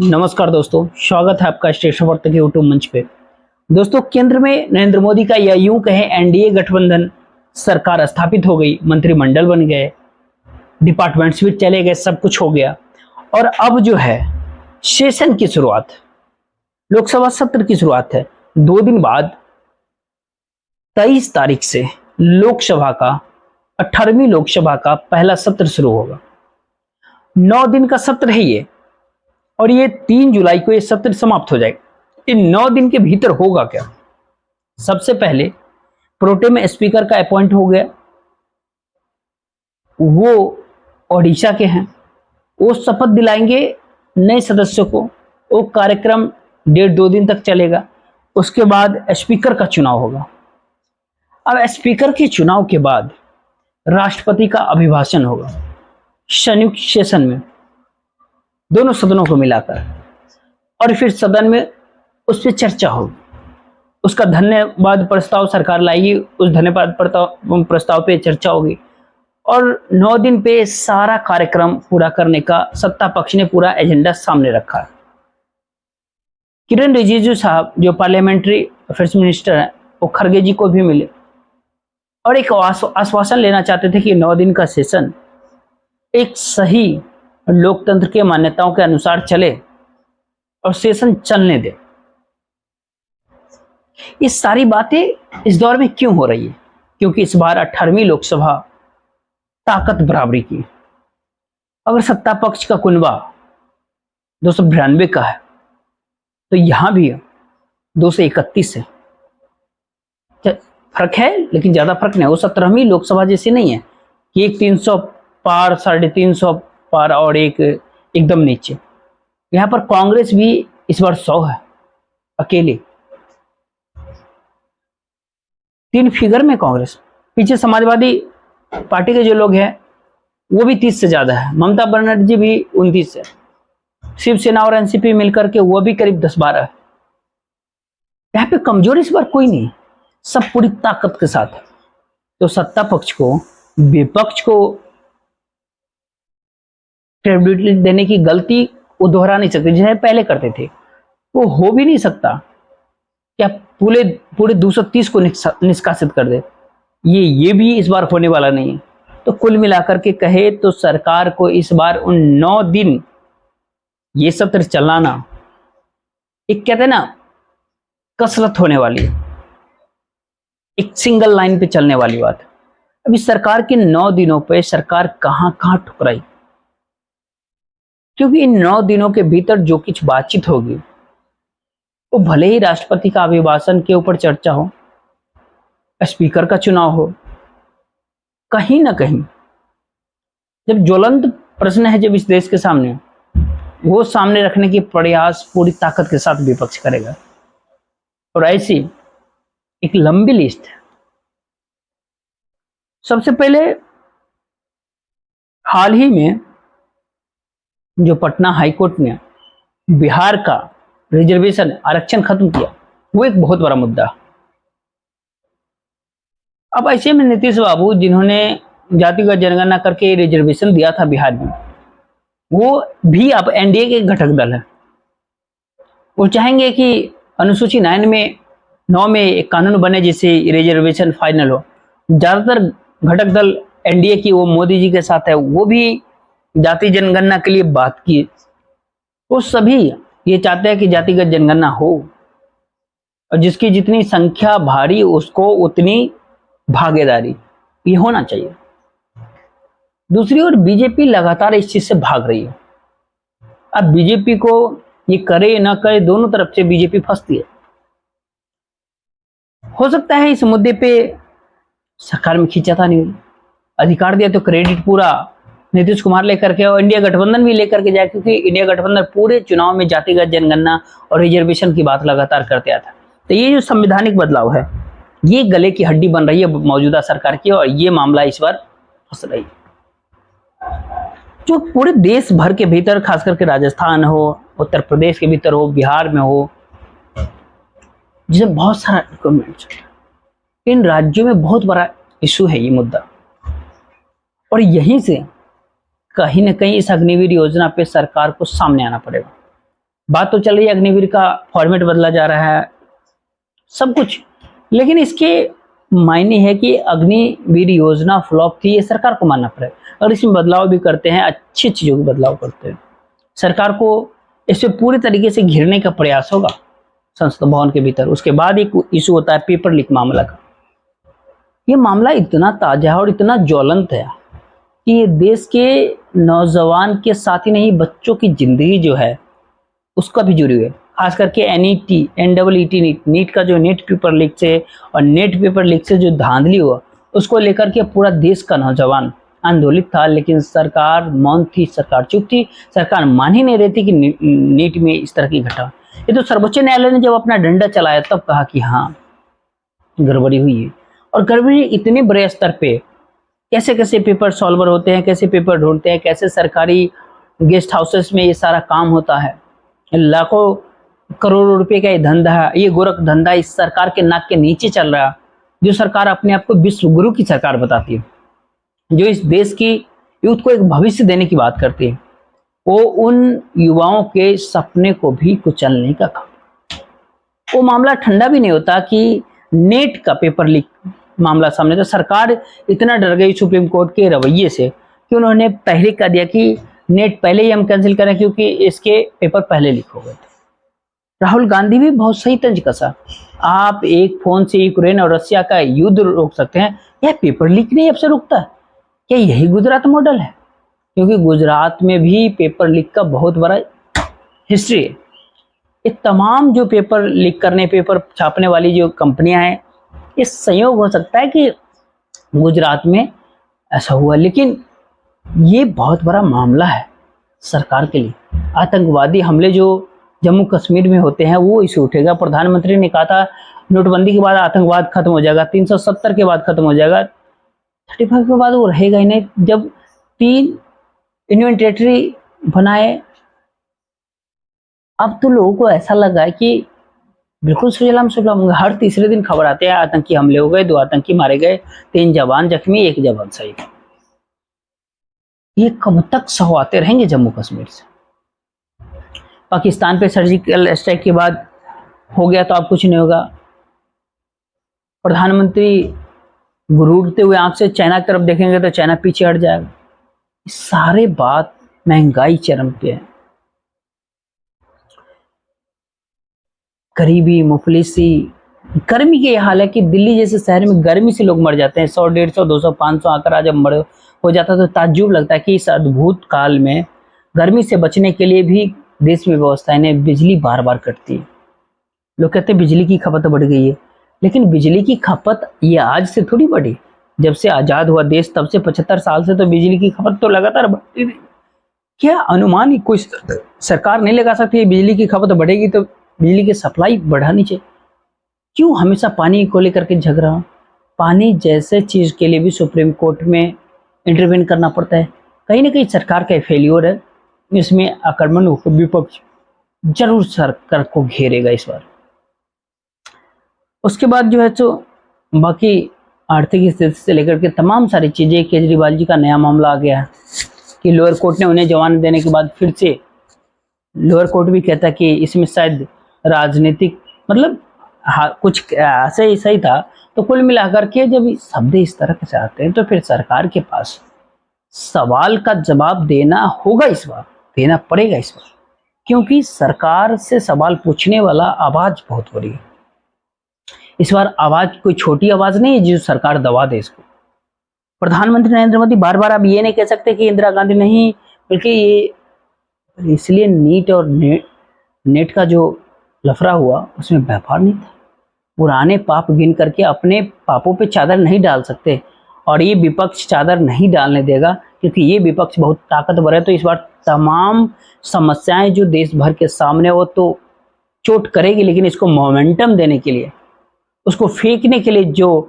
नमस्कार दोस्तों, स्वागत है आपका स्टेशन पर तक यूट्यूब मंच पे। दोस्तों, केंद्र में नरेंद्र मोदी का या यूं कहें एनडीए गठबंधन सरकार स्थापित हो गई, मंत्रिमंडल बन गए, डिपार्टमेंट्स भी चले गए, सब कुछ हो गया। और अब जो है सेशन की शुरुआत, लोकसभा सत्र की शुरुआत है। 2 दिन बाद 23 तारीख से लोकसभा का 18वीं लोकसभा का पहला सत्र शुरू होगा। 9 दिन का सत्र है ये, और ये 3 जुलाई को ये सत्र समाप्त हो जाएगा। इन 9 दिन के भीतर होगा क्या? सबसे पहले प्रोटेम स्पीकर का अपॉइंट हो गया, वो ओडिशा के हैं, वो शपथ दिलाएंगे नए सदस्यों को। वो कार्यक्रम 1.5-2 दिन तक चलेगा। उसके बाद स्पीकर का चुनाव होगा। अब स्पीकर के चुनाव के बाद राष्ट्रपति का अभिभाषण होगा संयुक्त सेशन में, दोनों सदनों को मिलाकर, और फिर सदन में उस पर चर्चा होगी। उसका धन्यवाद प्रस्ताव सरकार लाएगी, उस धन्यवाद प्रस्ताव पे चर्चा होगी, और 9 दिन पे सारा कार्यक्रम पूरा करने का सत्ता पक्ष ने पूरा एजेंडा सामने रखा है। किरण रिजिजू साहब जो पार्लियामेंट्री अफेयर्स मिनिस्टर हैं, वो खड़गे जी को भी मिले और एक आश्वासन लेना चाहते थे कि 9 दिन का सेशन एक सही लोकतंत्र के मान्यताओं के अनुसार चले और सेशन चलने दे। ये सारी बातें इस दौर में क्यों हो रही है? क्योंकि इस बार 18वीं लोकसभा ताकत बराबरी की। अगर सत्ता पक्ष का कुनबा 292 का है, तो यहां भी 231 है। फर्क है, लेकिन ज्यादा फर्क नहीं। वो 17वीं लोकसभा जैसी नहीं है कि एक 300 पार, 350 पार और एक एकदम नीचे। यहां पर कांग्रेस भी इस बार 100 है अकेले, 3 फिगर में कांग्रेस। पीछे समाजवादी पार्टी के जो लोग हैं वो भी 30 से ज्यादा है। ममता बनर्जी भी 29 है। शिवसेना और एनसीपी मिलकर के वो भी करीब 10-12 है। यहाँ पे कमजोर इस बार कोई नहीं, सब पूरी ताकत के साथ है। तो सत्ता पक्ष को, विपक्ष को क्रेडिबिलिटी देने की गलती वो दोहरा नहीं सकते जैसे पहले करते थे। वो हो भी नहीं सकता क्या पूरे 230 को निष्कासित कर दे। ये भी इस बार होने वाला नहीं है। तो कुल मिलाकर के कहे तो सरकार को इस बार उन 9 दिन ये सत्र चलाना, एक कहते हैं ना, कसरत होने वाली है, एक सिंगल लाइन पे चलने वाली बात है। अभी सरकार के 9 दिनों पे सरकार कहां ठुकराई, क्योंकि इन 9 दिनों के भीतर जो कुछ बातचीत होगी, वो भले ही राष्ट्रपति का अभिभाषण के ऊपर चर्चा हो, स्पीकर का चुनाव हो, कहीं ना कहीं जब ज्वलंत प्रश्न है जब इस देश के सामने, वो सामने रखने की प्रयास पूरी ताकत के साथ विपक्ष करेगा। और ऐसी एक लंबी लिस्ट है। सबसे पहले हाल ही में जो पटना हाईकोर्ट ने बिहार का रिजर्वेशन आरक्षण खत्म किया, वो एक बहुत बड़ा मुद्दा। अब ऐसे में नीतीश बाबू, जिन्होंने जातिगत जनगणना करके रिजर्वेशन दिया था बिहार में, वो भी अब एनडीए के घटक दल है। वो चाहेंगे कि अनुसूची 9 में एक कानून बने जिससे रिजर्वेशन फाइनल हो। ज्यादातर घटक दल एनडीए की, वो मोदी जी के साथ है, वो भी जाति जनगणना के लिए बात की। वो सभी ये चाहते हैं कि जातिगत जनगणना हो, और जिसकी जितनी संख्या भारी उसको उतनी भागीदारी, ये होना चाहिए। दूसरी ओर बीजेपी लगातार इस चीज से भाग रही है। अब बीजेपी को ये करे ना करे, दोनों तरफ से बीजेपी फंसती है। हो सकता है इस मुद्दे पे सरकार में खींचाता नहीं हो, अधिकार दिया तो क्रेडिट पूरा नीतीश कुमार लेकर के और इंडिया गठबंधन भी लेकर के जाए, क्योंकि इंडिया गठबंधन पूरे चुनाव में जातिगत जनगणना और रिजर्वेशन की बात लगातार करते आता है। तो ये जो संवैधानिक बदलाव है, ये गले की हड्डी बन रही है मौजूदा सरकार की, और ये मामला इस बार फंस रही है। जो पूरे देश भर के भीतर, खास करके राजस्थान हो, उत्तर प्रदेश के भीतर हो, बिहार में हो, जिसे बहुत सारा डॉक्यूमेंट्स, इन राज्यों में बहुत बड़ा इशू है ये मुद्दा। और यहीं से कहीं ना कहीं इस अग्निवीर योजना पे सरकार को सामने आना पड़ेगा। बात तो चल रही है अग्निवीर का फॉर्मेट बदला जा रहा है, सब कुछ, लेकिन इसके मायने है कि अग्निवीर योजना फ्लॉप थी, ये सरकार को मानना पड़ेगा। और इसमें बदलाव भी करते हैं, अच्छी चीजों के बदलाव करते हैं, सरकार को इसे पूरी तरीके से घेरने का प्रयास होगा संसद भवन के भीतर। उसके बाद एक इशू होता है पेपर लीक मामला का। ये मामला इतना ताजा और इतना ज्वलंत है कि ये देश के नौजवान के साथ ही नहीं, बच्चों की जिंदगी जो है उसका भी जुड़ी हुई है। खास करके एनईटी, एनडबलईटी नीट का जो नेट पेपर लीक से और नेट पेपर लीक से जो धांधली हुआ, उसको लेकर के पूरा देश का नौजवान आंदोलित था, लेकिन सरकार मौन थी, सरकार चुप थी, सरकार मान ही नहीं रही थी कि नीट में इस तरह की घटना। ये तो सर्वोच्च न्यायालय ने जब अपना डंडा चलाया तब कहा कि हाँ गड़बड़ी हुई है। और गड़बड़ी इतने बड़े स्तर पे, कैसे कैसे पेपर सॉल्वर होते हैं, कैसे पेपर ढूंढते हैं, कैसे सरकारी गेस्ट हाउसेस में ये सारा काम होता है, लाखों करोड़ों रुपए का ये धंधा, ये गोरख धंधा इस सरकार के नाक के नीचे चल रहा, जो सरकार अपने आप को विश्व गुरु की सरकार बताती है, जो इस देश की यूथ को एक भविष्य देने की बात करती है, वो उन युवाओं के सपने को भी कुचलने का काम। वो मामला ठंडा भी नहीं होता कि नेट का पेपर लीक मामला सामने, तो सरकार इतना डर गई सुप्रीम कोर्ट के रवैये से कि उन्होंने पहले कह दिया कि नेट पहले ही हम कैंसिल करें क्योंकि इसके पेपर पहले लीक हो गए थे। राहुल गांधी भी बहुत सही तंज कसा, आप एक फोन से यूक्रेन और रशिया का युद्ध रोक सकते हैं, यह पेपर लीक नहीं अब से रुकता है क्या? यही गुजरात मॉडल है, क्योंकि गुजरात में भी पेपर लीक का बहुत बड़ा हिस्ट्री है। ये तमाम जो पेपर लीक करने, पेपर छापने वाली जो कंपनियां हैं, ये संयोग हो सकता है कि गुजरात में ऐसा हुआ, लेकिन ये बहुत बड़ा मामला है सरकार के लिए। आतंकवादी हमले जो जम्मू कश्मीर में होते हैं वो इसे उठेगा। प्रधानमंत्री ने कहा था नोटबंदी के बाद आतंकवाद खत्म हो जाएगा, 370 के बाद खत्म हो जाएगा, 35 के बाद वो रहेगा ही नहीं। जब 3 यूनियन टेरिटरी बनाए, अब तो लोगों को ऐसा लगा है कि बिल्कुल सुजलाम सुफलाम, हर तीसरे दिन खबर आते हैं आतंकी हमले हो गए, 2 आतंकी मारे गए, 3 जवान जख्मी, 1 जवान शहीद। ये कब तक सहवाते रहेंगे जम्मू कश्मीर से? पाकिस्तान पे सर्जिकल स्ट्राइक के बाद हो गया तो अब कुछ नहीं होगा। प्रधानमंत्री घूरते हुए आंख से चाइना की तरफ देखेंगे तो चाइना पीछे हट जाएगा। सारे बात, महंगाई चरम पे है, गरीबी, मुफलिसी, गर्मी के हाल है कि दिल्ली जैसे शहर में गर्मी से लोग मर जाते हैं। 100, 150, 200, 500 आंकड़ा जब मर हो जाता तो ताज्जुब लगता है कि इस अद्भुत काल में गर्मी से बचने के लिए भी देश में व्यवस्थाएं ने बिजली बार बार कटती है। लोग कहते हैं बिजली की खपत बढ़ गई है, लेकिन बिजली की खपत ये आज से थोड़ी बढ़ी, जब से आजाद हुआ देश तब से 75 साल से तो बिजली की खपत तो लगातार बढ़ती रही। क्या अनुमान ही कोई सरकार नहीं लगा सकती है बिजली की खपत बढ़ेगी तो बिजली की सप्लाई बढ़ानी चाहिए? क्यों हमेशा पानी को लेकर के झगड़ा? पानी जैसे चीज के लिए भी सुप्रीम कोर्ट में इंटरवेन करना पड़ता है। कहीं ना कहीं सरकार का फेलियर है, इसमें आक्रमण विपक्ष जरूर सरकार को घेरेगा इस बार। उसके बाद जो है तो बाकी आर्थिक स्थिति से लेकर के तमाम सारी चीजें, केजरीवाल जी का नया मामला आ गया है कि लोअर कोर्ट ने उन्हें जमानत देने के बाद फिर से लोअर कोर्ट भी कहता है कि इसमें शायद राजनीतिक मतलब कुछ ऐसे ही सही था। तो कुल मिलाकर के जब शब्द इस तरह से आते हैं तो फिर सरकार के पास सवाल का जवाब देना होगा, इस बार देना पड़ेगा इस बार, क्योंकि सरकार से सवाल पूछने वाला आवाज बहुत बड़ी है। इस बार आवाज कोई छोटी आवाज नहीं है जो सरकार दबा दे इसको। प्रधानमंत्री नरेंद्र मोदी बार बार अब ये नहीं कह सकते कि इंदिरा गांधी नहीं, बल्कि ये इसलिए नीट और नेट का जो लफड़ा हुआ उसमें व्यापार नहीं था। पुराने पाप गिन करके अपने पापों पे चादर नहीं डाल सकते, और ये विपक्ष चादर नहीं डालने देगा, क्योंकि ये विपक्ष बहुत ताकतवर है। तो इस बार तमाम समस्याएं जो देश भर के सामने वो तो चोट करेगी, लेकिन इसको मोमेंटम देने के लिए, उसको फेंकने के लिए जो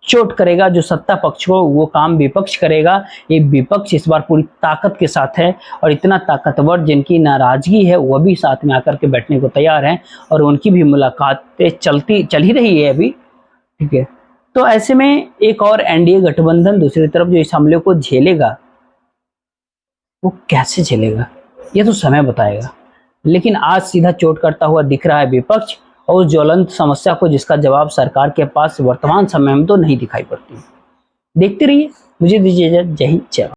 चोट करेगा, जो सत्ता पक्ष को, वो काम विपक्ष करेगा। ये विपक्ष इस बार पूरी ताकत के साथ है, और इतना ताकतवर जिनकी नाराजगी है वो भी साथ में आकर के बैठने को तैयार हैं, और उनकी भी मुलाकातें चल ही रही है अभी, ठीक है। तो ऐसे में एक और एनडीए गठबंधन दूसरी तरफ जो इस हमले को झेलेगा, वो कैसे झेलेगा ये तो समय बताएगा। लेकिन आज सीधा चोट करता हुआ दिख रहा है विपक्ष और उस ज्वलंत समस्या को, जिसका जवाब सरकार के पास वर्तमान समय में तो नहीं दिखाई पड़ती। देखते रहिए, मुझे दीजिए इजाजत। जय हिंद, जय भारत।